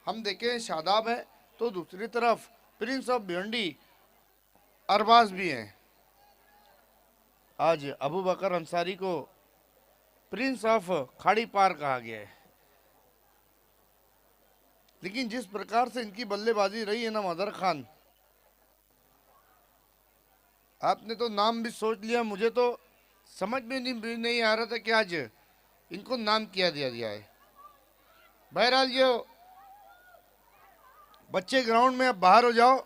हम देखें शादाब है, तो दूसरी तरफ प्रिंस ऑफ भिवंडी अरबाज भी हैं। आज अबू बकर अंसारी को प्रिंस ऑफ खाड़ी पार कहा गया है, लेकिन जिस प्रकार से इनकी बल्लेबाजी रही है ना मदर खान, आपने तो नाम भी सोच लिया। मुझे तो समझ में नहीं आ रहा था कि आज इनको नाम क्या दिया गया है। बहरहाल जो बच्चे ग्राउंड में अब बाहर हो जाओ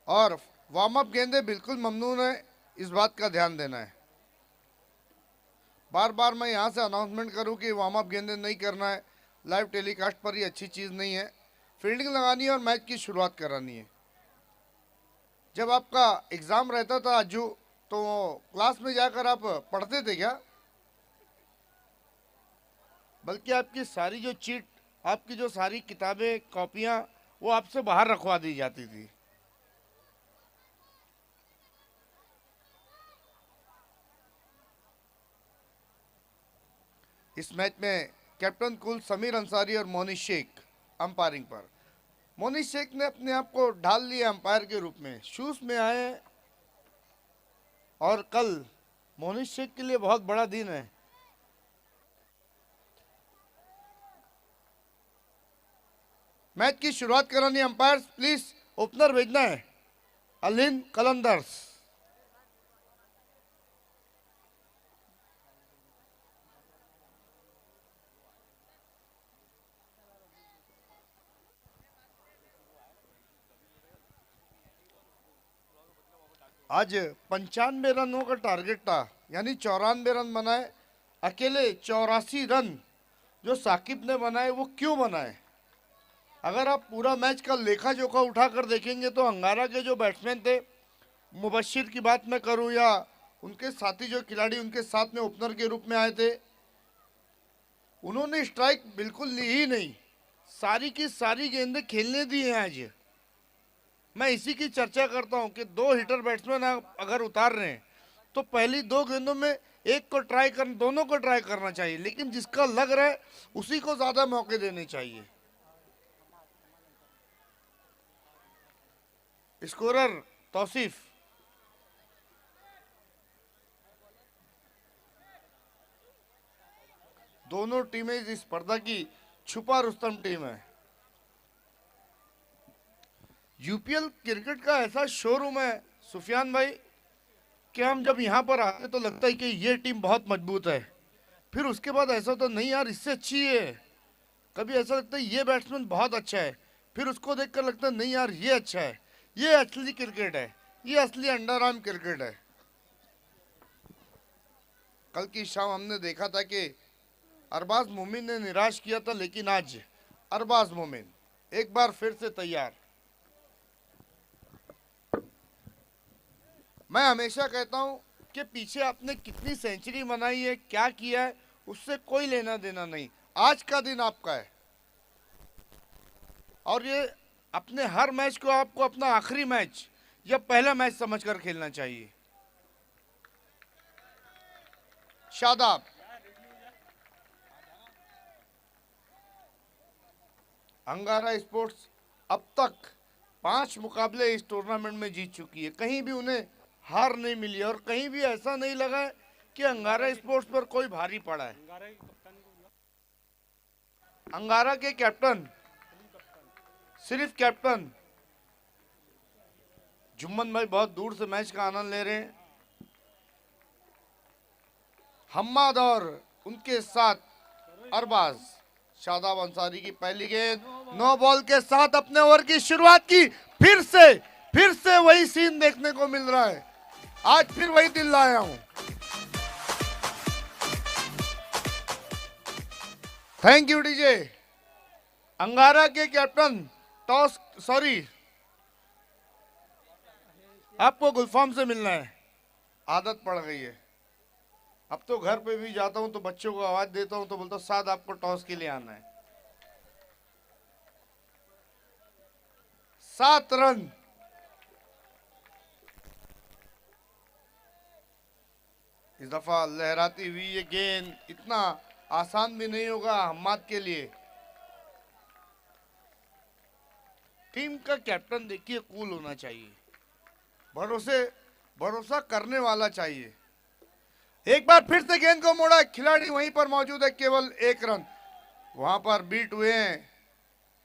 और वार्म अप गेंदे बिल्कुल ममनून है, इस बात का ध्यान देना है। बार बार मैं यहाँ से अनाउंसमेंट करूँ कि वार्म अप गेंदे नहीं करना है, लाइव टेलीकास्ट पर ये अच्छी चीज़ नहीं है। फील्डिंग लगानी है और मैच की शुरुआत करानी है। जब आपका एग्ज़ाम रहता था अज्जू, तो क्लास में जाकर आप पढ़ते थे क्या? बल्कि आपकी सारी जो चीट, आपकी जो सारी किताबें कॉपियाँ, वो आपसे बाहर रखवा दी जाती थी। इस मैच में कैप्टन कुल समीर अंसारी और मोनिश शेख अंपायरिंग पर। मोनिश शेख ने अपने आप को ढाल लिया अंपायर के रूप में, शूज में आए, और कल मोनिश शेख के लिए बहुत बड़ा दिन है। मैच की शुरुआत करानी, अंपायर प्लीज ओपनर भेजना है, अलिन कलंदर्स। आज 95 रनों का टारगेट था, यानी 94 रन बनाए। अकेले 84 रन जो साकिब ने बनाए, वो क्यों बनाए? अगर आप पूरा मैच का लेखा जोखा उठाकर देखेंगे तो अंगारा के जो बैट्समैन थे, मुबशिर की बात मैं करूं या उनके साथी जो खिलाड़ी उनके साथ में ओपनर के रूप में आए थे, उन्होंने स्ट्राइक बिल्कुल ली ही नहीं। सारी की सारी गेंदें खेलने दी हैं आज। मैं इसी की चर्चा करता हूं कि दो हिटर बैट्समैन अगर उतार रहे हैं तो पहली दो गेंदों में एक को ट्राई कर, दोनों को ट्राई करना चाहिए, लेकिन जिसका लग रहा है उसी को ज्यादा मौके देने चाहिए। स्कोरर तौसीफ। दोनों टीमें इस स्पर्धा की छुपा रुस्तम टीम है। यूपीएल क्रिकेट का ऐसा शोरूम है सुफियान भाई कि हम जब यहाँ पर आते तो लगता है कि ये टीम बहुत मजबूत है, फिर उसके बाद ऐसा तो नहीं यार इससे अच्छी है। कभी ऐसा लगता है ये बैट्समैन बहुत अच्छा है, फिर उसको देखकर लगता है नहीं यार ये अच्छा है। ये असली क्रिकेट है, ये असली अंडर आर्म क्रिकेट है। कल की शाम हमने देखा था कि अरबाज मोमिन ने निराश किया था, लेकिन आज अरबाज मोमिन एक बार फिर से तैयार। मैं हमेशा कहता हूं कि पीछे आपने कितनी सेंचुरी बनाई है, क्या किया है, उससे कोई लेना देना नहीं। आज का दिन आपका है और ये अपने हर मैच को आपको अपना आखिरी मैच या पहला मैच समझकर खेलना चाहिए। शादाब। अंगारा स्पोर्ट्स अब तक 5 मुकाबले इस टूर्नामेंट में जीत चुकी है, कहीं भी उन्हें हार नहीं मिली और कहीं भी ऐसा नहीं लगा है कि अंगारा स्पोर्ट्स पर कोई भारी पड़ा है। अंगारा के कैप्टन, सिर्फ कैप्टन जुम्मन भाई बहुत दूर से मैच का आनंद ले रहे हैं। हम्माद और उनके साथ अरबाज। शादाब अंसारी की पहली गेंद, 9 बॉल के साथ अपने ओवर की शुरुआत की। फिर से वही सीन देखने को मिल रहा है, आज फिर वही दिल लाया हूं। Thank you DJ. अंगारा के कैप्टन टॉस, सॉरी आपको गुलफाम से मिलना है, आदत पड़ गई है। अब तो घर पे भी जाता हूं तो बच्चों को आवाज देता हूं तो बोलता हूं साद आपको टॉस के लिए आना है। 7 रन। इस दफा लहराती हुई ये गेंद, इतना आसान भी नहीं होगा हम्माद के लिए। टीम का कैप्टन देखिए कूल होना चाहिए, भरोसे भरोसा करने वाला चाहिए। एक बार फिर से गेंद को मोड़ा, खिलाड़ी वहीं पर मौजूद है, केवल एक रन वहां पर बीट हुए हैं।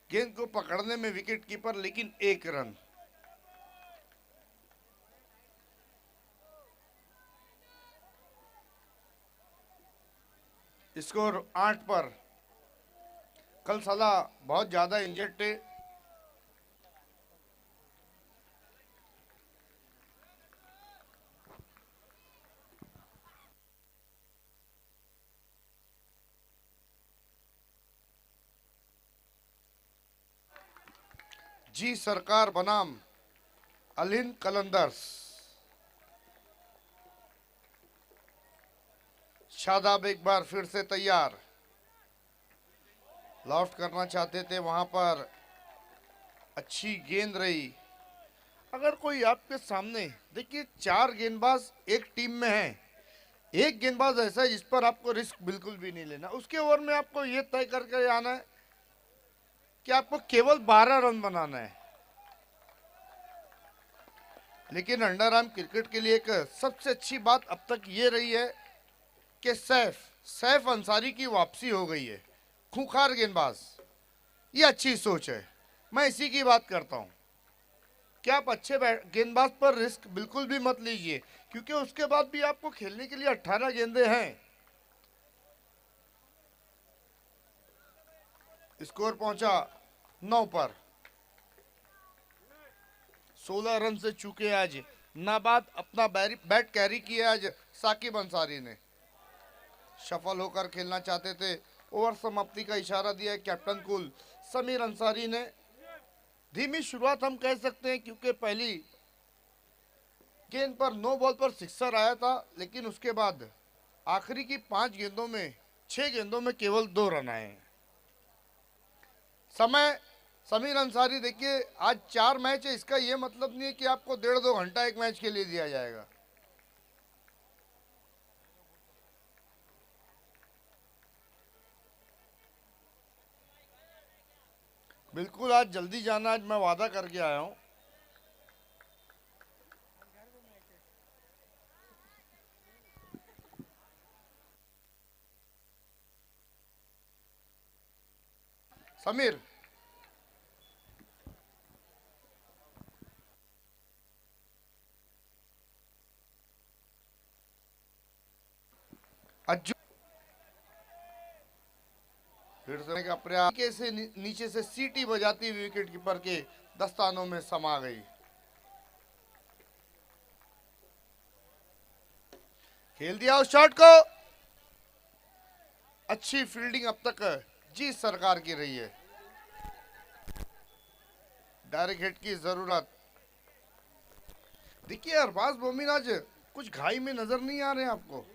गेंद को पकड़ने में विकेट कीपर, लेकिन एक रन। स्कोर 8 पर। कल साला बहुत ज्यादा इंजर्ड थे। जी सरकार बनाम अलिन कलंदर्स। शादाब एक बार फिर से तैयार, लॉफ्ट करना चाहते थे, वहां पर अच्छी गेंद रही। अगर कोई आपके सामने, देखिए 4 गेंदबाज एक टीम में हैं, एक गेंदबाज ऐसा है जिस पर आपको रिस्क बिल्कुल भी नहीं लेना। उसके ओवर में आपको यह तय करके आना है कि आपको केवल 12 रन बनाना है। लेकिन अंडर आर्म क्रिकेट के लिए एक सबसे अच्छी बात अब तक ये रही है कि सैफ अंसारी की वापसी हो गई है, खूंखार गेंदबाज। ये अच्छी सोच है, मैं इसी की बात करता हूं कि आप अच्छे गेंदबाज पर रिस्क बिल्कुल भी मत लीजिए, क्योंकि उसके बाद भी आपको खेलने के लिए 18 गेंदे हैं। स्कोर पहुंचा 9 पर। 16 रन से चूके आज नाबाद। अपना बैट कैरी किया आज साकिब अंसारी ने। सफल होकर खेलना चाहते थे, ओवर समाप्ति का इशारा दिया है कैप्टन कूल समीर अंसारी ने। धीमी शुरुआत हम कह सकते हैं, क्योंकि पहली गेंद पर 9 बॉल पर सिक्सर आया था, लेकिन उसके बाद आखिरी की 5 गेंदों में 6 गेंदों में केवल 2 रन आए। समय समीर अंसारी, देखिए आज 4 मैच है, इसका यह मतलब नहीं है कि आपको 1.5-2 घंटा एक मैच के लिए दिया जाएगा। बिल्कुल आज जल्दी जाना, आज मैं वादा करके आया हूं। समीर, अज्जू फिर से का प्रयास से नीचे से सीटी बजाती हुई विकेट कीपर के दस्तानों में समा गई। खेल दिया उस शॉट को। अच्छी फील्डिंग अब तक जी सरकार की रही है। डायरेक्ट हिट की जरूरत। देखिए अरबाज मोमिन आज कुछ घाई में नजर नहीं आ रहे हैं आपको।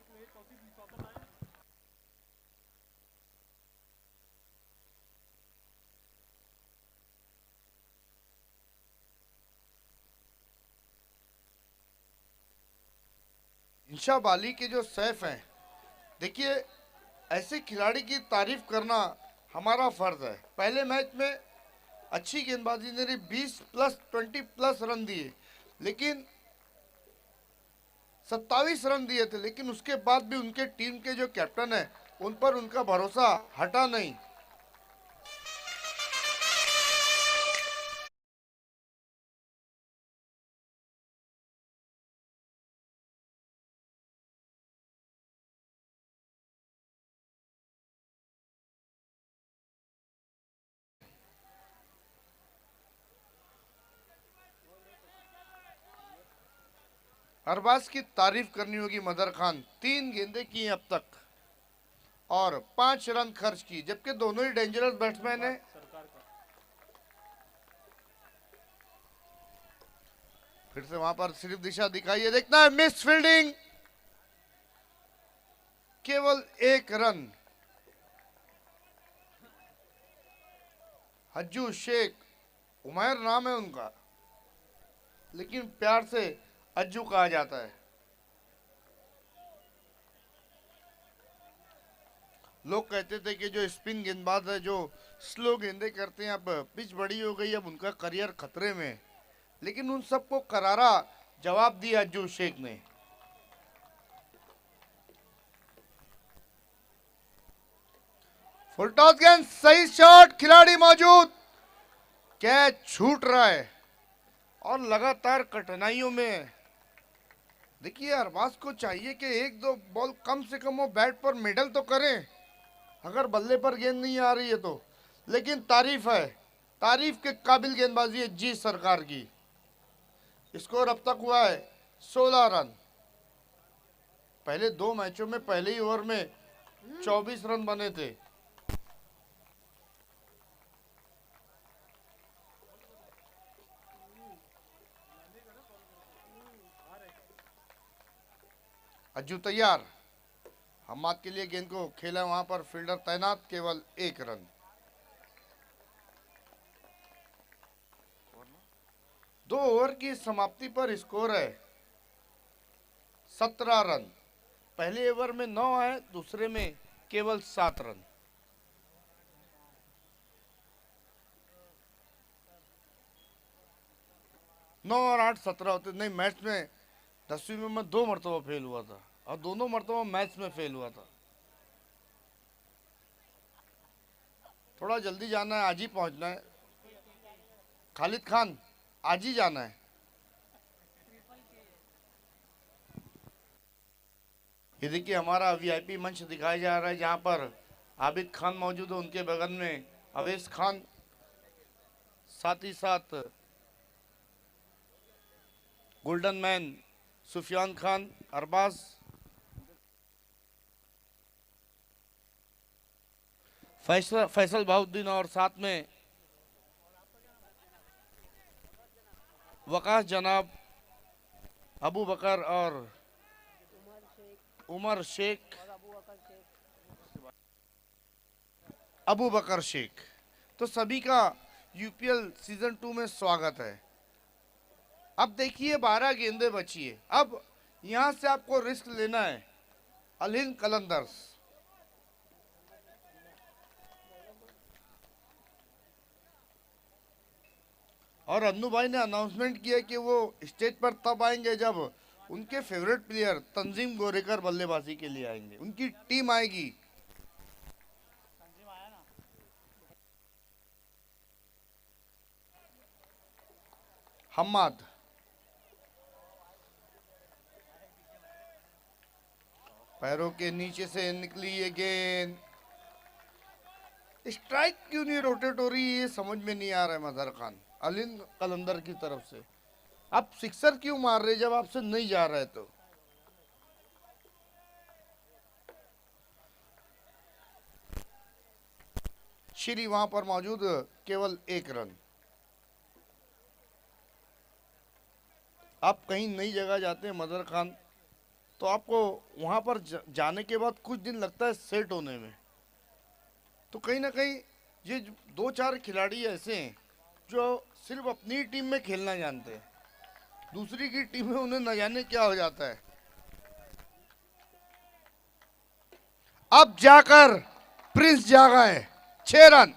इंशा बाली के जो सैफ हैं, देखिए ऐसे खिलाड़ी की तारीफ करना हमारा फर्ज है। पहले मैच में अच्छी गेंदबाजी ने 20 प्लस 20 प्लस रन दिए, लेकिन 27 रन दिए थे, लेकिन उसके बाद भी उनके टीम के जो कैप्टन है उन पर उनका भरोसा हटा नहीं। अरबाज की तारीफ करनी होगी मदर खान। 3 गेंदें की अब तक और 5 रन खर्च की, जबकि दोनों ही डेंजरस बैट्समैन हैं। फिर से वहां पर सिर्फ दिशा दिखाई है, देखना है मिस फील्डिंग, केवल 1 रन। हज्जू शेख, उमैर नाम है उनका, लेकिन प्यार से अज्जू कहा जाता है। लोग कहते थे कि जो स्पिन गेंदबाज है, जो स्लो गेंदे करते हैं, अब पिच बड़ी हो गई, अब उनका करियर खतरे में है। लेकिन उन सबको करारा जवाब दिया अज्जू शेख ने। फुल टॉस गेंद, सही शॉट, खिलाड़ी मौजूद, कैच छूट रहा है और लगातार कठिनाइयों में। देखिए अरबाज को चाहिए कि एक दो बॉल कम से कम वो बैट पर मेडल तो करें, अगर बल्ले पर गेंद नहीं आ रही है तो। लेकिन तारीफ है, तारीफ के काबिल गेंदबाजी है जी सरकार की। स्कोर अब तक हुआ है 16 रन। पहले 2 मैचों में पहले ही ओवर में 24 रन बने थे। अज्जू तैयार, हम्माद के लिए गेंद को खेला, वहां पर फील्डर तैनात, केवल 1 रन। 2 ओवर की समाप्ति पर स्कोर है 17 रन। पहले ओवर में 9 आए, दूसरे में केवल 7 रन। नौ और 8 17 होते नहीं। मैच में 10वीं में मैं 2 मरतबा फेल हुआ था और दोनों मरतबा मैच में फेल हुआ था। थोड़ा जल्दी जाना है, आज ही पहुंचना है। खालिद खान, आज ही जाना है। ये देखिए हमारा वीआईपी मंच दिखाया जा रहा है, जहां पर आबिद खान मौजूद है, उनके बगल में अवैस खान, साथ ही साथ गोल्डन मैन सुफियान खान, अरबाज, फैसल बहाउद्दीन और साथ में वकास जनाब, अबू बकर और उमर शेख, अबू बकर शेख। तो सभी का यूपीएल सीजन 2 में स्वागत है। अब देखिए 12 गेंदें बची है। अब यहां से आपको रिस्क लेना है। अल हिंद कलंदर्स, और अन्नू भाई ने अनाउंसमेंट किया कि वो स्टेज पर तब आएंगे जब उनके फेवरेट प्लेयर तंजीम गोरेकर बल्लेबाजी के लिए आएंगे, उनकी टीम आएगी। हम्माद, पैरों के नीचे से निकली ये गेंद, स्ट्राइक क्यों नहीं रोटेट हो रही, ये समझ में नहीं आ रहा है मजहर खान अल हिंद कलंदर की तरफ से। आप सिक्सर क्यों मार रहे जब आपसे नहीं जा रहा है तो। श्री वहां पर मौजूद, केवल 1 रन। आप कहीं नई जगह जाते हैं मदर खान, तो आपको वहां पर जाने के बाद कुछ दिन लगता है सेट होने में। तो कहीं ना कहीं ये 2-4 खिलाड़ी ऐसे हैं जो सिर्फ अपनी टीम में खेलना जानते हैं, दूसरी की टीम में उन्हें न जाने क्या हो जाता है। अब जाकर प्रिंस जागा है, 6 रन।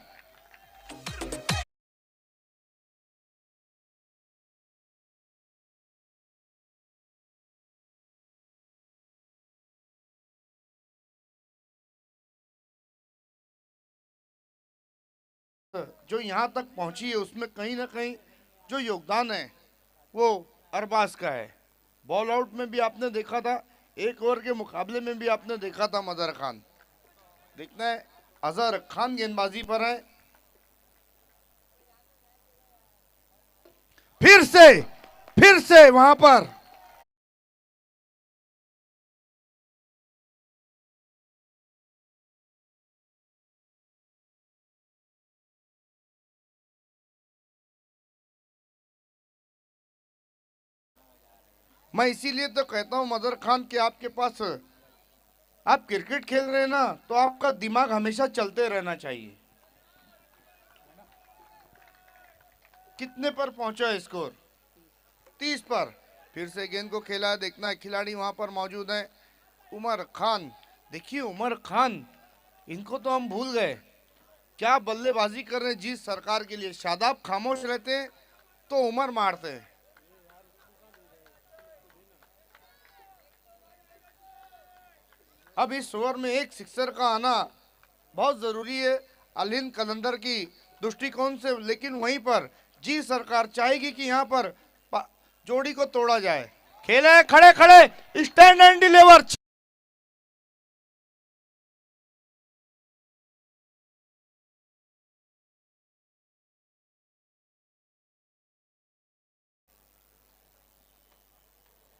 जो यहां तक पहुंची है उसमें कहीं ना कहीं जो योगदान है वो अरबाज का है। बॉल आउट में भी आपने देखा था, 1 ओवर के मुकाबले में भी आपने देखा था मदर खान। देखना है अजहर खान गेंदबाजी पर है, फिर से वहां पर मैं इसीलिए तो कहता हूं मदर खान कि आपके पास, आप क्रिकेट खेल रहे हैं ना, तो आपका दिमाग हमेशा चलते रहना चाहिए। कितने पर पहुंचा है स्कोर? 30 पर। फिर से गेंद को खेला, देखना है खिलाड़ी वहां पर मौजूद है उमर खान। देखिए उमर खान इनको तो हम भूल गए, क्या बल्लेबाजी कर रहे हैं जी सरकार के लिए। शादाब खामोश रहते हैं तो उमर मारते हैं। अब इस ओवर में एक सिक्सर का आना बहुत जरूरी है अलिन कलंदर की दृष्टिकोण से, लेकिन वहीं पर जी सरकार चाहेगी कि यहाँ पर जोड़ी को तोड़ा जाए। खेले खड़े खड़े स्टैंड एंड डिलीवर।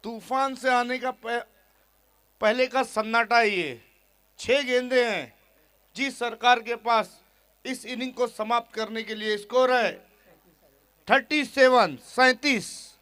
तूफान से आने का पहले का सन्नाटा ये। 6 गेंदे हैं जी सरकार के पास इस इनिंग को समाप्त करने के लिए। स्कोर है 37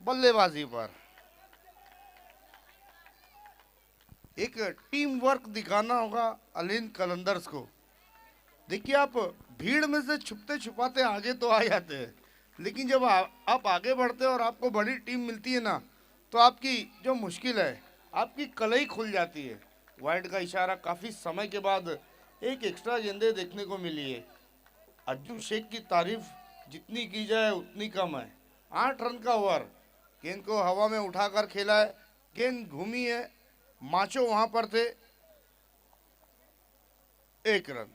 बल्लेबाजी पर एक टीम वर्क दिखाना होगा अलिन कलंदर्स को। देखिए, आप भीड़ में से छुपते छुपाते आगे तो आ जाते हैं, लेकिन जब आप आगे बढ़ते हैं और आपको बड़ी टीम मिलती है ना, तो आपकी जो मुश्किल है, आपकी कलई खुल जाती है। वाइड का इशारा काफ़ी समय के बाद एक एक्स्ट्रा गेंदे देखने को मिली है। अज्जू शेख की तारीफ जितनी की जाए उतनी कम है। 8 रन का ओवर, गेंद को हवा में उठाकर खेला है, गेंद घूमी है, माचो वहां पर थे। 1 रन।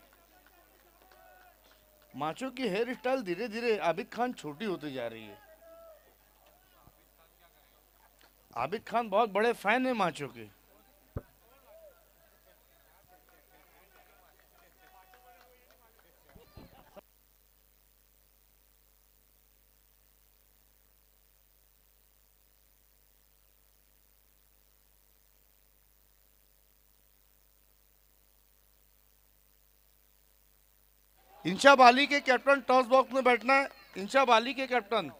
माचो की हेयर स्टाइल धीरे धीरे आबिद खान छोटी होती जा रही है। आबिद खान बहुत बड़े फैन है माचो के। इंशाब अली के कैप्टन टॉस बॉक्स में बैठना है। इंशाब अली के कैप्टन।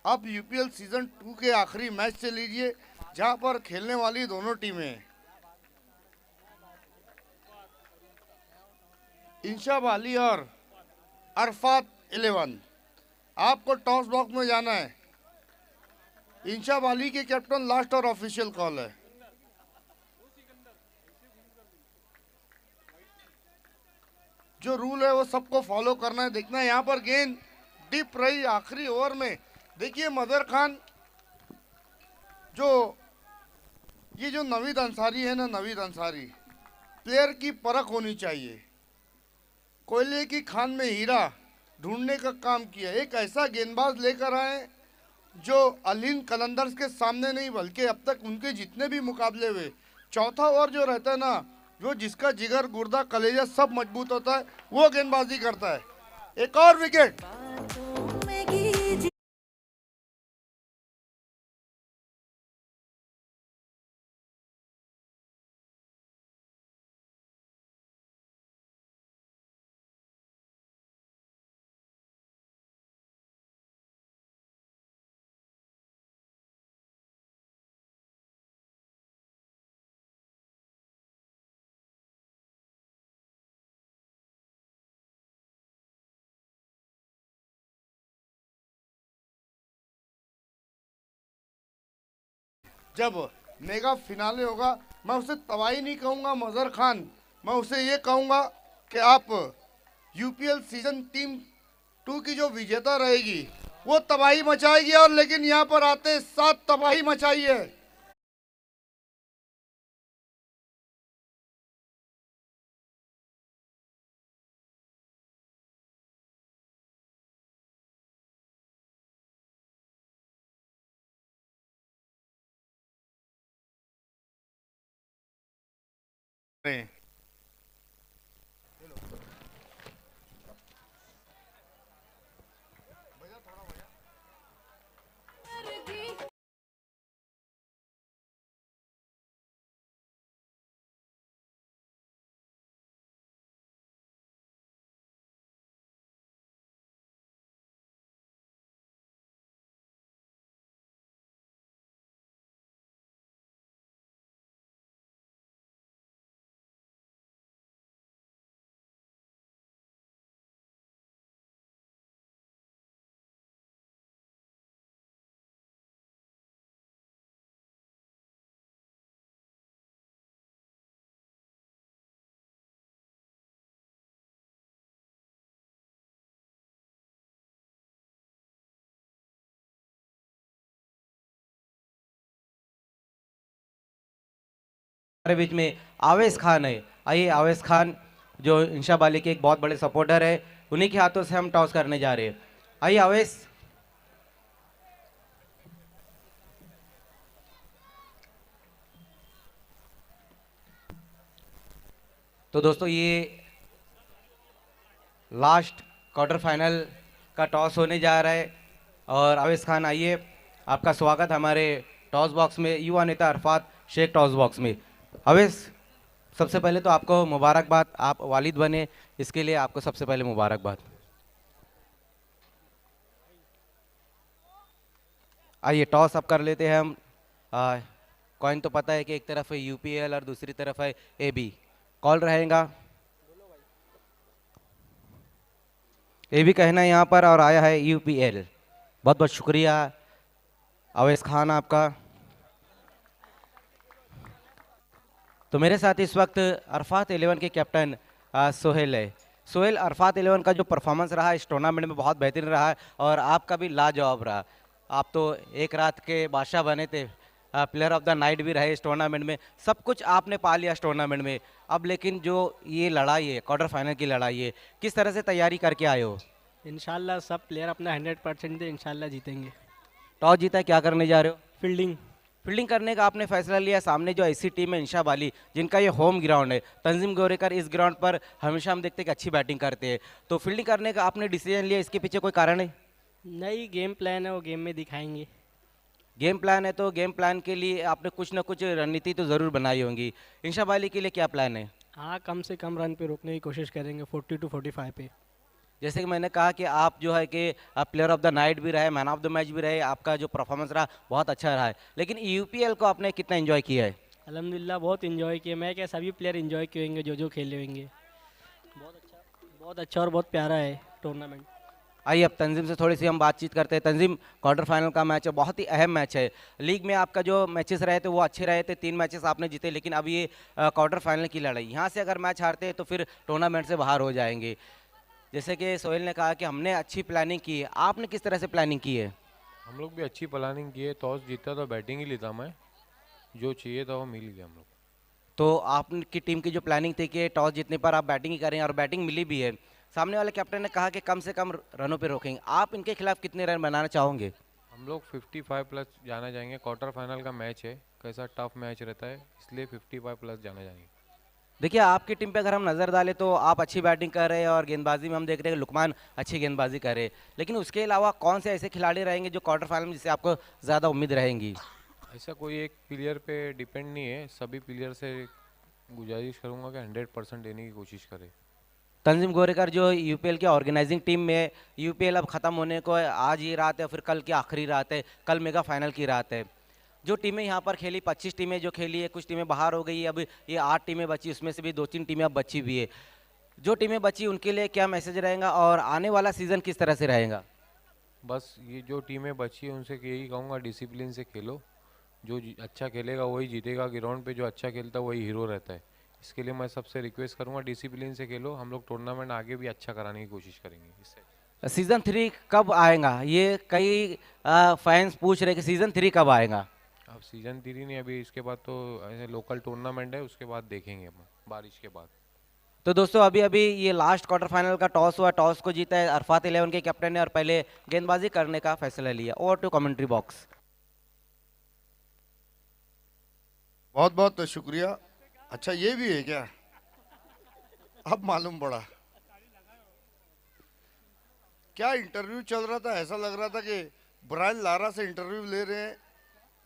अब यूपीएल सीजन 2 के आखिरी मैच से लीजिए, जहां पर खेलने वाली दोनों टीमें इंशाब अली और अरफात 11। आपको टॉस बॉक्स में जाना है। इंशाब अली के कैप्टन लास्ट और ऑफिशियल कॉल है। जो रूल है वो सबको फॉलो करना है। देखना है यहाँ पर गेंद डीप रही आखिरी ओवर में। देखिए मदर खान, जो ये जो नवीद अंसारी है ना, नवीद अंसारी प्लेयर की परख होनी चाहिए। कोयले की खान में हीरा ढूंढने का काम किया। एक ऐसा गेंदबाज लेकर आए जो अलीन कलंदर्स के सामने नहीं बल्कि अब तक उनके जितने भी मुकाबले हुए, चौथा ओवर जो रहता है ना, जो जिसका जिगर गुर्दा कलेजा सब मजबूत होता है वो गेंदबाजी करता है। एक और विकेट। जब मेगा फिनाले होगा मैं उसे तबाही नहीं कहूंगा मजहर खान, मैं उसे ये कहूंगा कि आप यूपीएल सीजन टीम 2 की जो विजेता रहेगी वो तबाही मचाएगी। और लेकिन यहाँ पर आते साथ तबाही मचाई है। हमारे बीच में आवेश खान है। आइए आवेश खान जो इंशाब अली के एक बहुत बड़े सपोर्टर है, उन्हीं के हाथों से हम टॉस करने जा रहे हैं। आइए आवेश। तो दोस्तों ये लास्ट क्वार्टर फाइनल का टॉस होने जा रहा है और आवेश खान आइए, आपका स्वागत हमारे टॉस बॉक्स में, युवा नेता अरफात शेख टॉस बॉक्स में। आवेश, सबसे पहले तो आपको मुबारकबाद, आप वालिद बने, इसके लिए आपको सबसे पहले मुबारकबाद। आइए टॉस अप कर लेते हैं हम। कॉइन तो पता है कि एक तरफ है यूपीएल और दूसरी तरफ है एबी। कॉल रहेगा एबी कहना है यहाँ पर और आया है यूपीएल। बहुत बहुत शुक्रिया अवैस खान आपका। तो मेरे साथ इस वक्त अरफात 11 के कैप्टन सोहेल है। सोहेल, अरफात 11 का जो परफॉर्मेंस रहा इस टूर्नामेंट में बहुत बेहतरीन रहा है और आपका भी लाजवाब रहा। आप तो एक रात के बादशाह बने थे, प्लेयर ऑफ द नाइट भी रहे इस टूर्नामेंट में, सब कुछ आपने पा लिया इस टूर्नामेंट में। अब लेकिन जो ये लड़ाई है, क्वार्टर फाइनल की लड़ाई है, किस तरह से तैयारी करके आए हो? इंशाल्लाह सब प्लेयर अपना 100% दे, इंशाल्लाह जीतेंगे। टॉस जीता है, क्या करने जा रहे हो? फील्डिंग। फील्डिंग करने का आपने फैसला लिया। सामने जो ऐसी टीम है इंशाब अली, जिनका ये होम ग्राउंड है, तंजीम गोरेकर इस ग्राउंड पर हमेशा हम देखते हैं कि अच्छी बैटिंग करते हैं, तो फील्डिंग करने का आपने डिसीजन लिया, इसके पीछे कोई कारण है? नई गेम प्लान है, वो गेम में दिखाएंगे। गेम प्लान है तो गेम प्लान के लिए आपने कुछ ना कुछ रणनीति तो ज़रूर बनाई होंगी। इंशाब अली के लिए क्या प्लान है? हाँ, कम से कम रन पे रोकने की कोशिश करेंगे, 40 to 45 पे। जैसे कि मैंने कहा कि आप जो है कि प्लेयर ऑफ द नाइट भी रहे, मैन ऑफ द मैच भी रहे, आपका जो परफॉर्मेंस रहा बहुत अच्छा रहा है, लेकिन यूपीएल को आपने कितना एंजॉय किया है? अल्हम्दुलिल्लाह बहुत इन्जॉय किया। मैं क्या, सभी प्लेयर इन्जॉय किए होंगे जो खेले होंगे। बहुत अच्छा और बहुत प्यारा है टूर्नामेंट। आइए अब तंजीम से थोड़ी सी हम बातचीत करते हैं। तंजीम, क्वार्टर फाइनल का मैच है, बहुत ही अहम मैच है। लीग में आपका जो मैचेस रहे थे वो अच्छे रहे थे, 3 मैचेस आपने जीते, लेकिन अब ये क्वार्टर फाइनल की लड़ाई, यहाँ से अगर मैच हारते हैं तो फिर टूर्नामेंट से बाहर हो जाएंगे। जैसे कि सोहेल ने कहा कि हमने अच्छी प्लानिंग की है, आपने किस तरह से प्लानिंग की है? हम लोग भी अच्छी प्लानिंग की है। टॉस जीता तो बैटिंग ही लेता मैं, जो चाहिए था वो मिल गया हम लोग। तो आपकी टीम की जो प्लानिंग थी कि टॉस जीतने पर आप बैटिंग ही करें और बैटिंग मिली भी है। सामने वाले कैप्टन ने कहा कि कम से कम रनों पे रोकेंगे, आप इनके खिलाफ कितने रन बनाना चाहोगे? हम लोग 55 प्लस जाना चाहेंगे। क्वार्टर फाइनल का मैच है, कैसा टफ मैच रहता है, इसलिए 55 प्लस जाना चाहेंगे। देखिए आपकी टीम पे अगर हम नज़र डालें तो आप अच्छी बैटिंग कर रहे हैं और गेंदबाजी में हम देख रहे हैं कि लुकमान अच्छी गेंदबाजी कर रहे हैं, लेकिन उसके अलावा कौन से ऐसे खिलाड़ी रहेंगे जो क्वार्टर फाइनल में जिससे आपको ज़्यादा उम्मीद रहेंगी? ऐसा कोई एक प्लेयर पे डिपेंड नहीं है, सभी प्लेयर से गुजारिश करूंगा कि 100% देने की कोशिश करे। तंजीम गोरेकर जो यूपीएल की ऑर्गेनाइजिंग टीम में, यूपीएल अब ख़त्म होने को है, आज ही रात है, फिर कल की आखिरी रात है, कल मेगा फाइनल की रात है। जो टीमें यहाँ पर खेली, 25 टीमें जो खेली है, कुछ टीमें बाहर हो गई, अब ये 8 टीमें बची, उसमें से भी 2-3 टीमें अब बची भी है। जो टीमें बची उनके लिए क्या मैसेज रहेगा और आने वाला सीज़न किस तरह से रहेगा? बस ये जो टीमें बची है उनसे यही कहूँगा, डिसिप्लिन से खेलो। जो अच्छा खेलेगा वही जीतेगा, ग्राउंड पे जो अच्छा खेलता है वही हीरो रहता है। इसके लिए मैं सबसे रिक्वेस्ट करूँगा, डिसिप्लिन से खेलो। हम लोग टूर्नामेंट आगे भी अच्छा कराने की कोशिश करेंगे इससे। सीज़न 3 कब आएगा? ये कई फैंस पूछ रहे कि सीज़न 3 कब आएगा? अब सीजन 3 नहीं, अभी इसके बाद तो ऐसे लोकल टूर्नामेंट है, उसके बाद देखेंगे हम बारिश के बाद। तो दोस्तों अभी अभी ये लास्ट क्वार्टर फाइनल का टॉस हुआ, टॉस को जीता है अरफात 11 के कैप्टन ने और पहले गेंदबाजी करने का फैसला लिया। Over to commentary box. बहुत बहुत शुक्रिया। अच्छा ये भी है क्या? अब मालूम पड़ा। क्या इंटरव्यू चल रहा था, ऐसा लग रहा था कि ब्रायन लारा से इंटरव्यू ले रहे हैं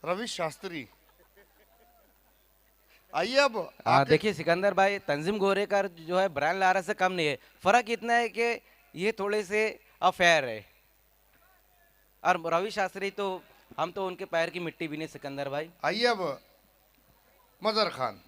रवि शास्त्री। आइए अब देखिए सिकंदर भाई, तंजीम गोरेकर जो है ब्रायन लारा से कम नहीं है, फर्क इतना है कि ये थोड़े से अफेयर है और रवि शास्त्री तो हम तो उनके पैर की मिट्टी भी नहीं सिकंदर भाई। आइए अब मजर खान।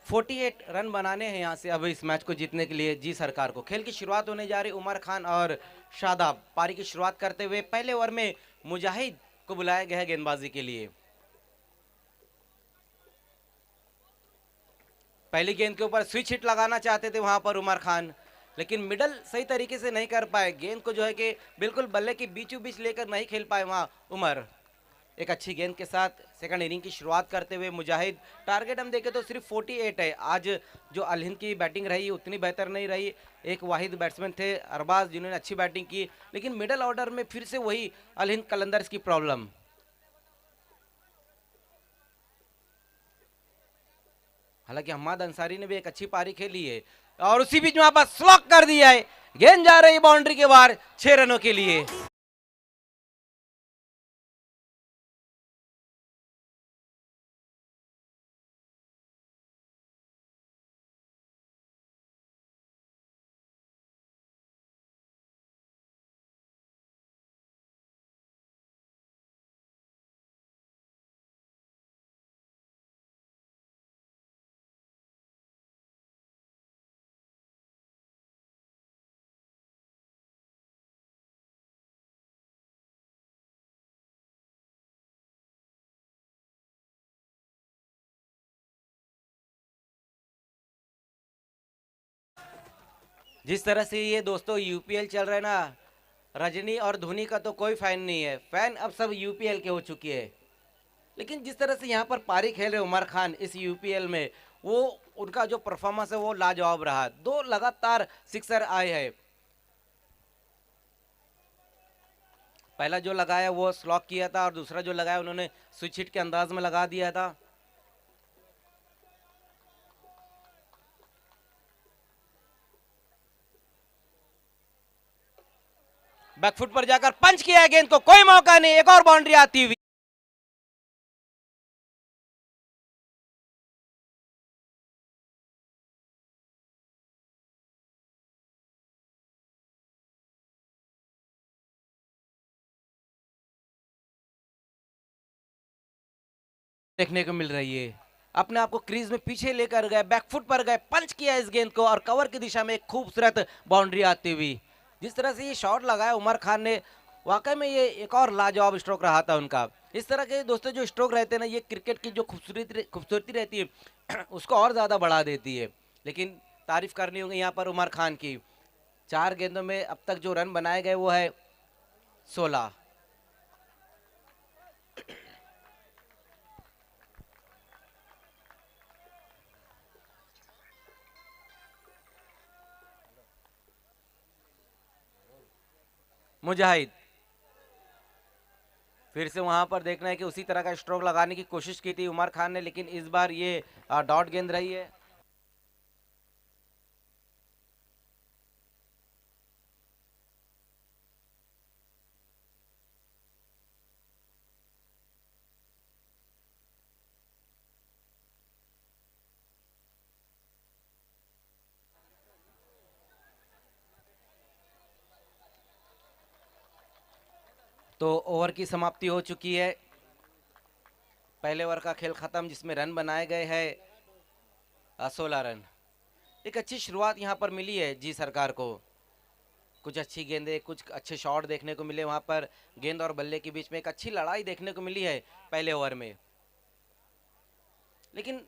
फोर्टी 48 रन बनाने हैं यहाँ से अब इस मैच को जीतने के लिए जी सरकार को। खेल की शुरुआत होने जा रही, उमर खान और शादाब पारी की शुरुआत करते हुए पहले ओवर में मुजाहिद को बुलाया गया है गेंदबाजी के लिए। पहली गेंद के ऊपर स्विच हिट लगाना चाहते थे वहां पर उमर खान, लेकिन मिडल सही तरीके से नहीं कर पाए, गेंद को जो है कि बिल्कुल बल्ले के बीचों बीच लेकर नहीं खेल पाए वहां उमर। एक अच्छी गेंद के साथ सेकंड इनिंग की शुरुआत करते हुए मुजाहिद, टारगेट हम देखें तो सिर्फ 48 है। आज जो अल हिंद की बैटिंग रही उतनी बेहतर नहीं रही, एक वाहिद बैट्समैन थे अरबाज जिन्होंने अच्छी बैटिंग की, लेकिन मिडल ऑर्डर में फिर से वही अल हिंद कलंदर्स की प्रॉब्लम। हालांकि हम्माद अंसारी ने भी एक अच्छी पारी खेली है और उसी बीच वहां पर स्लॉक कर दिया है, गेंद जा रही बाउंड्री के बाहर 6 रनों के लिए। जिस तरह से ये दोस्तों यूपीएल चल रहा है ना, रजनी और धोनी का तो कोई फैन नहीं है, फैन अब सब यूपीएल के हो चुकी है। लेकिन जिस तरह से यहाँ पर पारी खेल रहे उमर खान इस यूपीएल में, वो उनका जो परफॉर्मेंस है वो लाजवाब रहा। 2 लगातार सिक्सर आए हैं, पहला जो लगाया वो स्लॉक किया था और दूसरा जो लगाया उन्होंने स्विच हिट के अंदाज में लगा दिया था। बैकफुट पर जाकर पंच किया गेंद को, कोई मौका नहीं, एक और बाउंड्री आती हुई। देखने को मिल रही है। अपने आप को क्रीज में पीछे लेकर गए, बैकफुट पर गए, पंच किया इस गेंद को और कवर की दिशा में एक खूबसूरत बाउंड्री आती हुई। जिस तरह से ये शॉट लगाया उमर खान ने, वाकई में ये एक और लाजवाब स्ट्रोक रहा था उनका। इस तरह के दोस्तों जो स्ट्रोक रहते हैं ना, ये क्रिकेट की जो खूबसूरती रहती है उसको और ज़्यादा बढ़ा देती है। लेकिन तारीफ करनी होगी यहाँ पर उमर खान की। 4 गेंदों में अब तक जो रन बनाए गए वो है 16। मुजाहिद फिर से वहां पर देखना है कि उसी तरह का स्ट्रोक लगाने की कोशिश की थी उमर खान ने, लेकिन इस बार ये डॉट गेंद रही है। तो ओवर की समाप्ति हो चुकी है। पहले ओवर का खेल खत्म, जिसमें रन बनाए गए हैं 16 रन। एक अच्छी शुरुआत यहाँ पर मिली है जी सरकार को। कुछ अच्छी गेंदें, कुछ अच्छे शॉट देखने को मिले वहाँ पर। गेंद और बल्ले के बीच में एक अच्छी लड़ाई देखने को मिली है पहले ओवर में। लेकिन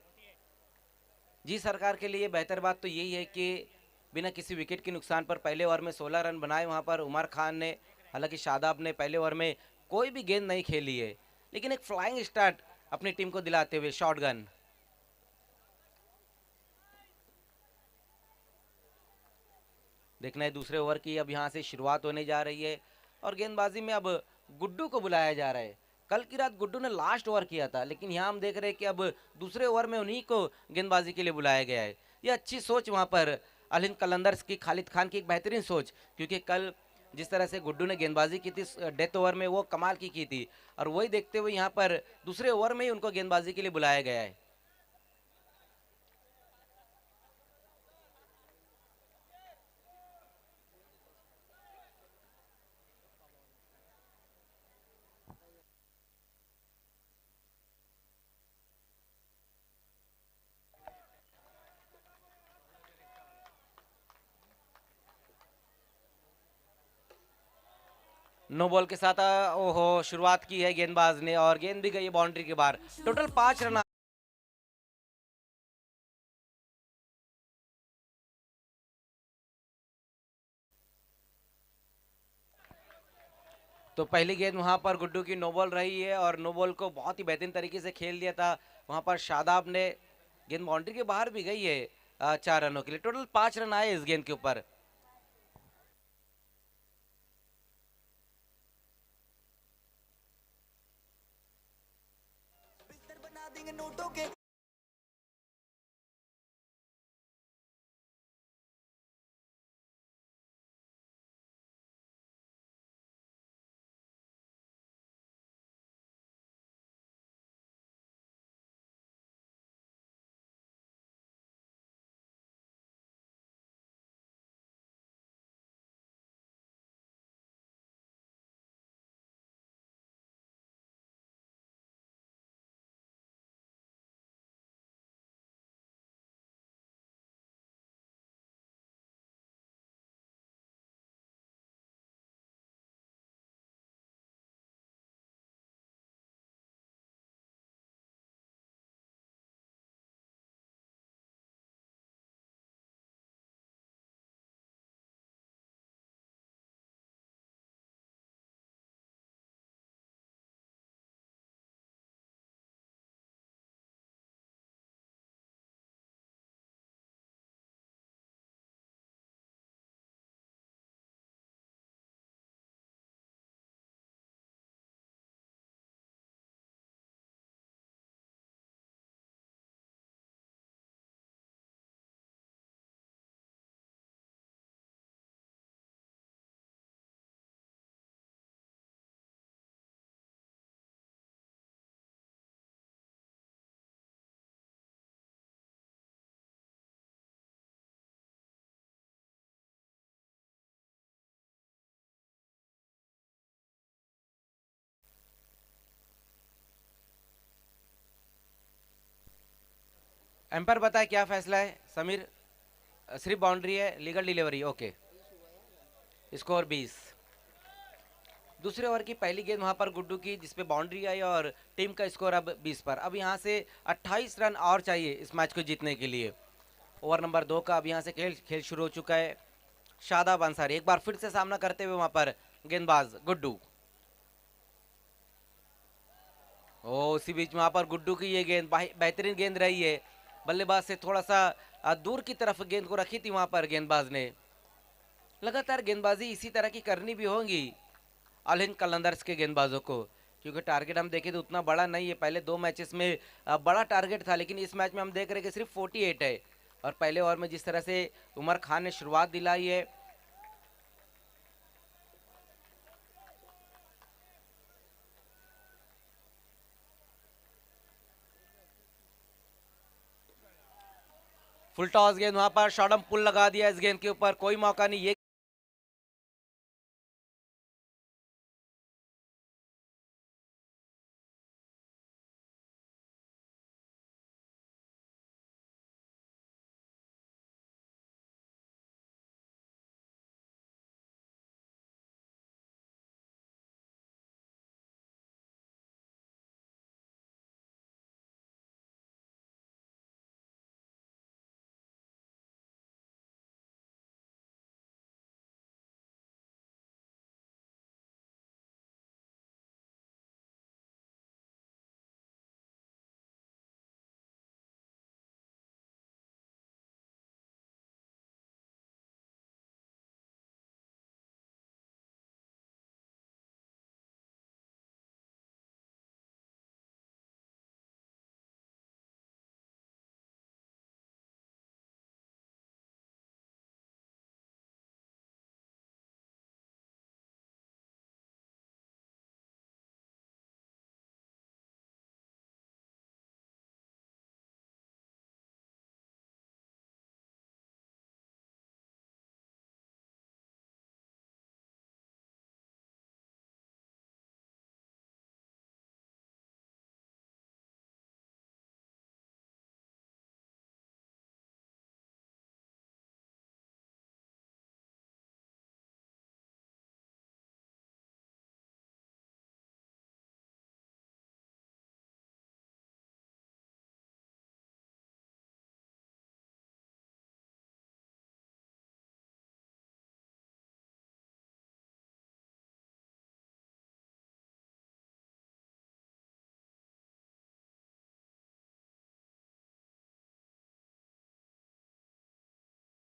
जी सरकार के लिए बेहतर बात तो यही है कि बिना किसी विकेट के नुकसान पर पहले ओवर में 16 रन बनाए वहाँ पर उमर खान ने। हालांकि शादाब ने पहले ओवर में कोई भी गेंद नहीं खेली है, लेकिन एक फ्लाइंग स्टार्ट अपनी टीम को दिलाते हुए शॉटगन। देखना है दूसरे ओवर की अब यहाँ से शुरुआत होने जा रही है और गेंदबाजी में अब गुड्डू को बुलाया जा रहा है। कल की रात गुड्डू ने लास्ट ओवर किया था, लेकिन यहाँ हम देख रहे हैं कि अब दूसरे ओवर में उन्हीं को गेंदबाजी के लिए बुलाया गया है। ये अच्छी सोच वहाँ पर अल हिंद कलंदर्स की, खालिद खान की एक बेहतरीन सोच, क्योंकि कल जिस तरह से गुड्डू ने गेंदबाजी की थी डेथ ओवर में, वो कमाल की थी। और वही देखते हुए यहाँ पर दूसरे ओवर में ही उनको गेंदबाजी के लिए बुलाया गया है। नो बॉल के साथ ओहो शुरुआत की है गेंदबाज ने और गेंद भी गई है बाउंड्री के बाहर। Total 5 run. तो पहली गेंद वहां पर गुड्डू की नो बॉल रही है और नो बॉल को बहुत ही बेहतरीन तरीके से खेल दिया था वहां पर शादाब ने। गेंद बाउंड्री के बाहर भी गई है 4 रनों के लिए। टोटल 5 रन आए इस गेंद के ऊपर। बना देंगे नोटों के एम्पायर बताए क्या फैसला है समीर? सिर्फ बाउंड्री है, लीगल डिलीवरी, ओके। स्कोर 20। दूसरे ओवर की पहली गेंद वहां पर गुड्डू की जिसपे बाउंड्री आई और टीम का स्कोर अब 20 पर। अब यहां से 28 रन और चाहिए इस मैच को जीतने के लिए। ओवर नंबर 2 का अब यहां से खेल शुरू हो चुका है। शादाब अंसारी एक बार फिर से सामना करते हुए वहां पर गेंदबाज गुड्डू। ओ उसी बीच वहां पर गुड्डू की ये गेंद बेहतरीन गेंद रही है। बल्लेबाज से थोड़ा सा दूर की तरफ गेंद को रखी थी वहां पर गेंदबाज ने। लगातार गेंदबाजी इसी तरह की करनी भी होगी ऑल हिंद कलंदर्स के गेंदबाजों को, क्योंकि टारगेट हम देखें तो उतना बड़ा नहीं है। पहले 2 मैचेस में बड़ा टारगेट था, लेकिन इस मैच में हम देख रहे हैं कि सिर्फ 48 है। और पहले ओवर में जिस तरह से उमर खान ने शुरुआत दिलाई है, फुल टॉस गेंद वहां पर शॉर्टम पुल लगा दिया इस गेंद के ऊपर, कोई मौका नहीं। ये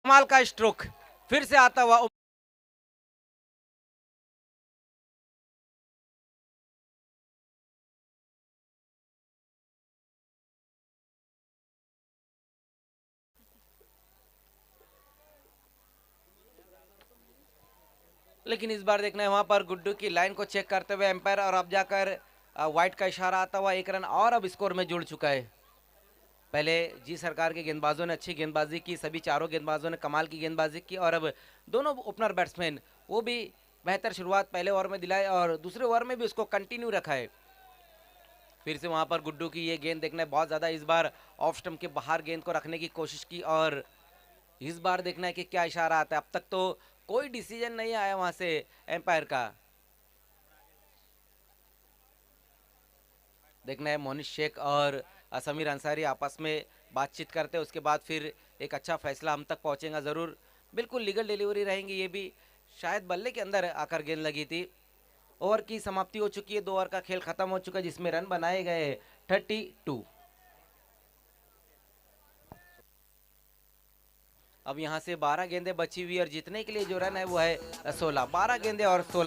कमाल का स्ट्रोक फिर से आता हुआ। लेकिन इस बार देखना है वहां पर गुड्डू की लाइन को चेक करते हुए एम्पायर, और अब जाकर व्हाइट का इशारा आता हुआ 1 रन और अब स्कोर में जुड़ चुका है। पहले जी सरकार के गेंदबाजों ने अच्छी गेंदबाजी की, सभी चारों गेंदबाजों ने कमाल की गेंदबाजी की, और अब दोनों ओपनर बैट्समैन वो भी बेहतर शुरुआत पहले ओवर में दिलाए और दूसरे ओवर में भी उसको कंटिन्यू रखा है। फिर से वहां पर गुड्डू की ये गेंद देखना है बहुत ज्यादा, इस बार ऑफ स्टंप के बाहर गेंद को रखने की कोशिश की, और इस बार देखना है कि क्या इशारा आता है। अब तक तो कोई डिसीजन नहीं आया वहां से एम्पायर का। देखना है मोनिश शेख और समीर अंसारी आपस में बातचीत करते हैं, उसके बाद फिर एक अच्छा फैसला हम तक पहुंचेगा जरूर। बिल्कुल लीगल डिलीवरी रहेंगी ये भी, शायद बल्ले के अंदर आकर गेंद लगी थी। ओवर की समाप्ति हो चुकी है, 2 ओवर का खेल खत्म हो चुका है जिसमें रन बनाए गए 32। अब यहां से 12 गेंदें बची हुई और जीतने के लिए जो रन है वो है 16। 12 गेंदें और 16।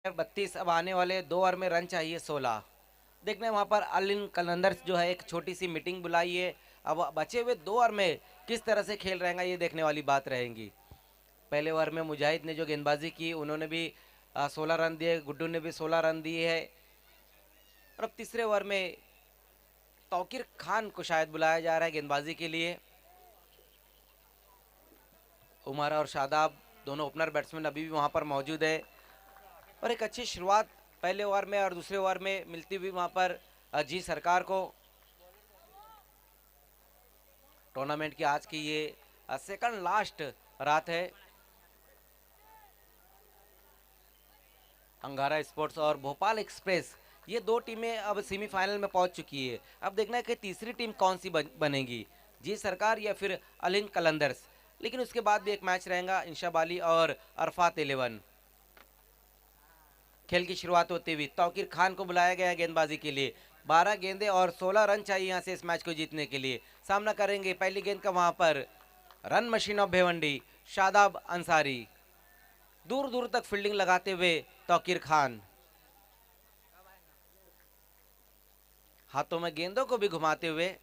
32। अब आने वाले 2 ओवर में रन चाहिए 16। देखने वहाँ पर अलिन कलंदर्स जो है एक छोटी सी मीटिंग बुलाई है। अब बचे हुए 2 ओवर में किस तरह से खेल रहेगा ये देखने वाली बात रहेगी। पहले ओवर में मुजाहिद ने जो गेंदबाजी की उन्होंने भी 16 रन दिए, गुड्डू ने भी 16 रन दिए है। और अब तीसरे ओवर में तौकीर खान को शायद बुलाया जा रहा है गेंदबाजी के लिए। उमर और शादाब दोनों ओपनर बैट्समैन अभी भी वहां पर मौजूद है और एक अच्छी शुरुआत पहले ओवर में और दूसरे ओवर में मिलती हुई वहां पर जी सरकार को। टूर्नामेंट की आज की ये सेकंड लास्ट रात है। अंगारा स्पोर्ट्स और भोपाल एक्सप्रेस ये 2 टीमें अब सेमीफाइनल में पहुंच चुकी है। अब देखना है कि तीसरी टीम कौन सी बनेगी, जी सरकार या फिर अलिन कलंदर्स। लेकिन उसके बाद भी एक मैच रहेगा इंशाबाली और अरफात 11। खेल की शुरुआत होते हुए तौकीर खान को बुलाया गया गेंदबाजी के लिए। 12 गेंदें और 16 रन चाहिए यहां से इस मैच को जीतने के लिए। सामना करेंगे पहली गेंद का वहां पर run machine of Bhiwandi Shadab Ansari. दूर दूर तक फील्डिंग लगाते हुए तौकीर खान, हाथों में गेंदों को भी घुमाते हुए।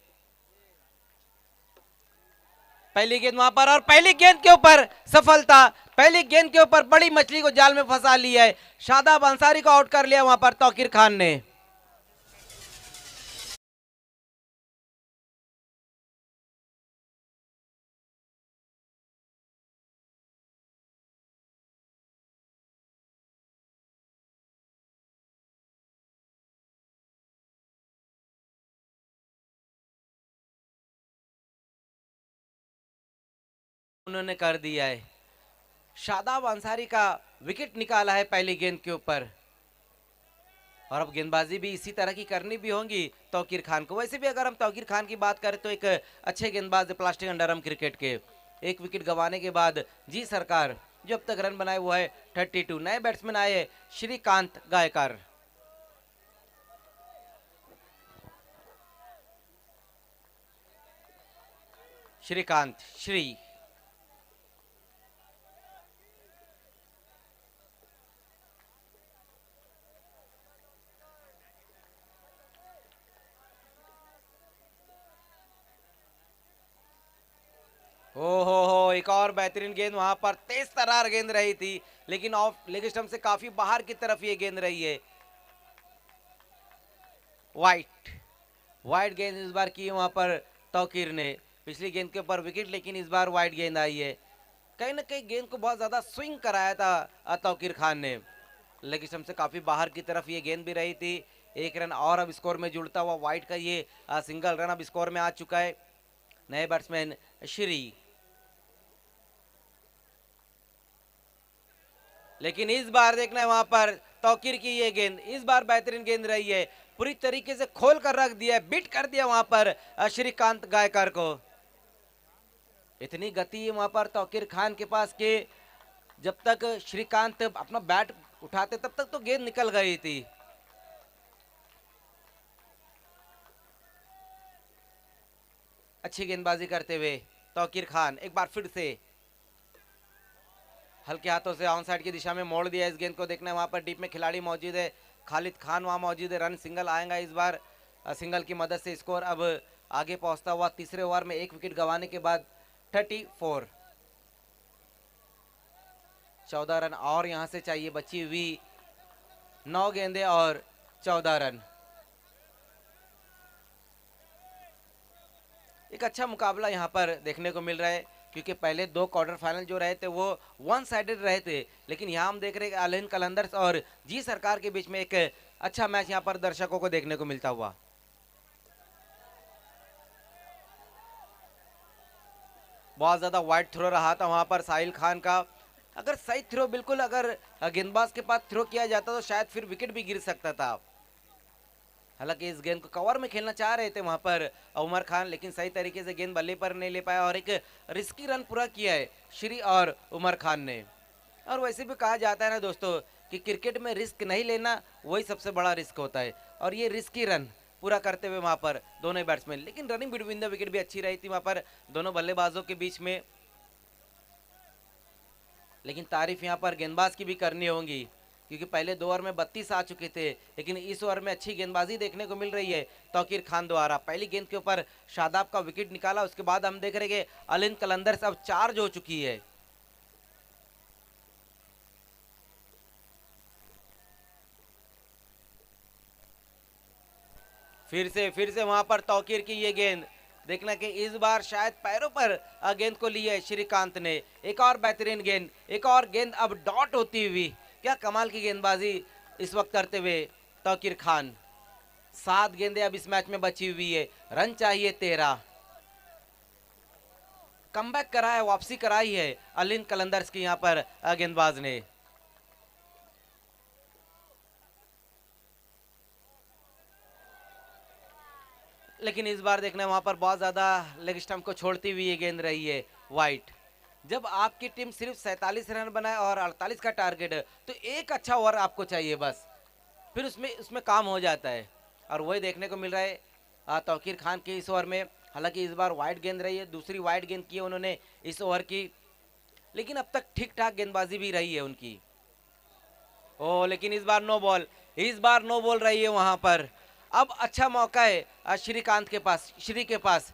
पहली गेंद वहां पर और पहली गेंद के ऊपर सफलता। पहली गेंद के ऊपर बड़ी मछली को जाल में फंसा लिया है। शादाब अंसारी को आउट कर लिया वहां पर तौकीर खान ने। उन्होंने कर दिया है। शादाब अंसारी का विकेट निकाला है पहली गेंद के ऊपर और अब गेंदबाजी भी इसी तरह की करनी भी होगी तौकीर खान को। वैसे भी अगर हम तौकीर खान की बात करें तो एक अच्छे गेंदबाज है प्लास्टिक अंडरआर्म क्रिकेट के। एक विकेट गंवाने के बाद जी सरकार जो अब तक रन बनाए हुआ है 32। नए बैट्समैन आए श्रीकांत गायकर। श्रीकांत श्री हो एक और बेहतरीन गेंद वहां पर तेज तरार गेंद रही थी लेकिन ऑफ लेग स्टंप से काफी बाहर की तरफ ये गेंद रही है। वाइट गेंद इस बार की वहां पर तौकीर ने। पिछली गेंद के ऊपर विकेट लेकिन इस बार वाइट गेंद आई है। कहीं ना कहीं गेंद को बहुत ज्यादा स्विंग कराया था तौकीर खान ने। लेग स्टंप से काफी बाहर की तरफ ये गेंद भी रही थी। 1 रन और अब स्कोर में जुड़ता हुआ वाइट का ये सिंगल रन अब स्कोर में आ चुका है। नए बैट्समैन श्री, लेकिन इस बार देखना है वहां पर तौकीर की ये गेंद इस बार बेहतरीन गेंद रही है। पूरी तरीके से खोल कर रख दिया है, बीट कर दिया वहां पर श्रीकांत गायकर को। इतनी गति है वहां पर तौकीर खान के पास के जब तक श्रीकांत अपना बैट उठाते तब तक तो गेंद निकल गई थी। अच्छी गेंदबाजी करते हुए तौकीर खान एक बार फिर से हल्के हाथों से ऑन साइड की दिशा में मोड़ दिया इस गेंद को। देखना है वहां पर डीप में खिलाड़ी मौजूद है, खालिद खान वहां मौजूद है। रन सिंगल आएगा इस बार। सिंगल की मदद से स्कोर अब आगे पहुंचता हुआ तीसरे ओवर में 1 विकेट गंवाने के बाद 34। 14 रन और यहां से चाहिए बची हुई 9 गेंदें और 14 रन। एक अच्छा मुकाबला यहां पर देखने को मिल रहा है क्योंकि पहले 2 क्वार्टर फाइनल जो रहे थे वो 1 साइडेड रहे थे, लेकिन यहाँ हम देख रहे हैं अलिन कलंदर्स और जी सरकार के बीच में एक अच्छा मैच यहाँ पर दर्शकों को देखने को मिलता हुआ। बहुत ज्यादा वाइड थ्रो रहा था वहां पर साहिल खान का। अगर सही थ्रो बिल्कुल अगर गेंदबाज के पास थ्रो किया जाता तो शायद फिर विकेट भी गिर सकता था। हालांकि इस गेंद को कवर में खेलना चाह रहे थे वहां पर उमर खान, लेकिन सही तरीके से गेंद बल्ले पर नहीं ले पाया और एक रिस्की रन पूरा किया है श्री और उमर खान ने। और वैसे भी कहा जाता है ना दोस्तों कि क्रिकेट में रिस्क नहीं लेना वही सबसे बड़ा रिस्क होता है और ये रिस्की रन पूरा करते हुए वहां पर दोनों बैट्समैन, लेकिन रनिंग बिटवीन द विकेट भी अच्छी रही थी वहां पर दोनों बल्लेबाजों के बीच में। लेकिन तारीफ यहाँ पर गेंदबाज की भी करनी होगी क्योंकि पहले 2 ओवर में 32 आ चुके थे, लेकिन इस ओवर में अच्छी गेंदबाजी देखने को मिल रही है तौकीर खान द्वारा। पहली गेंद के ऊपर शादाब का विकेट निकाला, उसके बाद हम देख रहे हैं कि अलिन कलंदर्स अब चार्ज हो चुकी है। फिर से वहां पर तौकीर की ये गेंद, देखना कि इस बार शायद पैरों पर गेंद को लिया है श्रीकांत ने। एक और बेहतरीन गेंद, एक और गेंद अब डॉट होती हुई। क्या कमाल की गेंदबाजी इस वक्त करते हुए तौकीर खान। 7 गेंदें अब इस मैच में बची हुई है, रन चाहिए 13। कमबैक करा है, वापसी कराई है अलिन कलंदर्स की यहाँ पर गेंदबाज ने। लेकिन इस बार देखना वहां पर बहुत ज्यादा लेग स्टंप को छोड़ती हुई ये गेंद रही है वाइट। जब आपकी टीम सिर्फ 47 रन बनाए और 48 का टारगेट है तो एक अच्छा ओवर आपको चाहिए बस, फिर उसमें उसमें काम हो जाता है। और वही देखने को मिल रहा है तौकीर खान के इस ओवर में। हालांकि इस बार वाइड गेंद रही है, दूसरी वाइड गेंद की है उन्होंने इस ओवर की, लेकिन अब तक ठीक ठाक गेंदबाजी भी रही है उनकी। ओ लेकिन इस बार नो बॉल, इस बार नो बॉल रही है वहां पर। अब अच्छा मौका है श्रीकांत के पास, श्री के पास।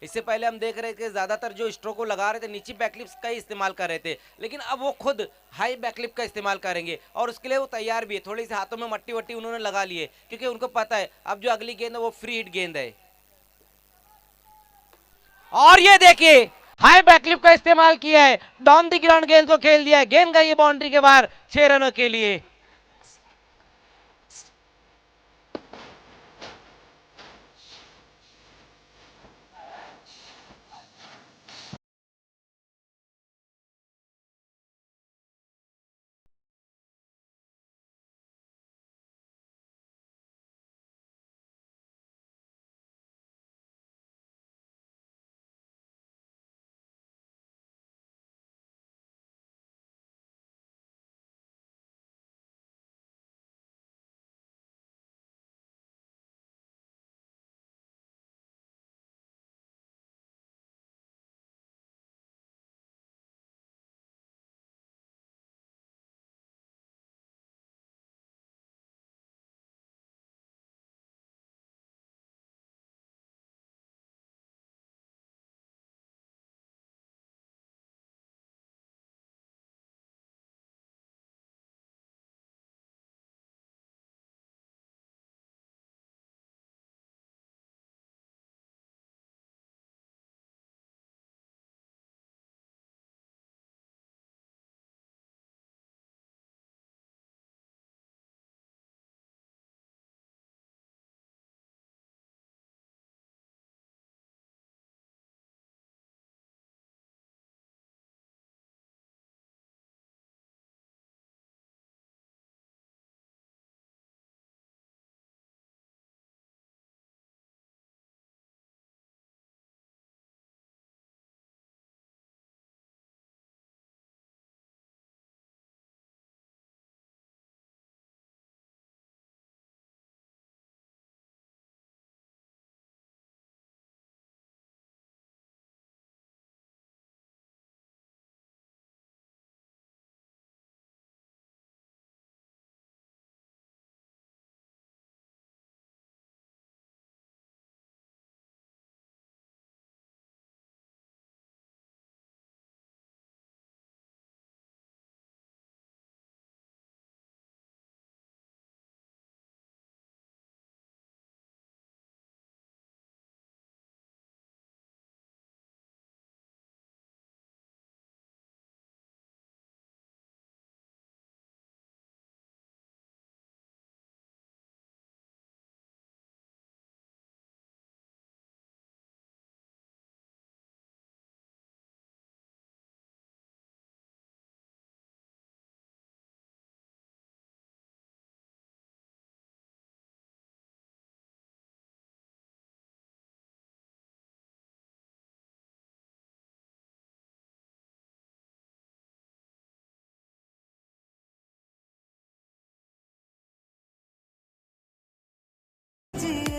इससे पहले हम देख रहे थे ज्यादातर जो स्ट्रोक को लगा रहे थे नीचे बैकलिप्स का ही इस्तेमाल कर रहे थे, लेकिन अब वो खुद हाई बैकलिप का इस्तेमाल करेंगे और उसके लिए वो तैयार भी है। थोड़ी सी हाथों में मट्टी वट्टी उन्होंने लगा ली है, क्योंकि उनको पता है अब जो अगली गेंद है वो फ्री हिट गेंद है। और ये देखिए हाई बैकलिप का इस्तेमाल किया है, डाउन द ग्राउंड गेंद को खेल दिया है, गेंद गई है बाउंड्री के बाहर 6 रनों के लिए। जी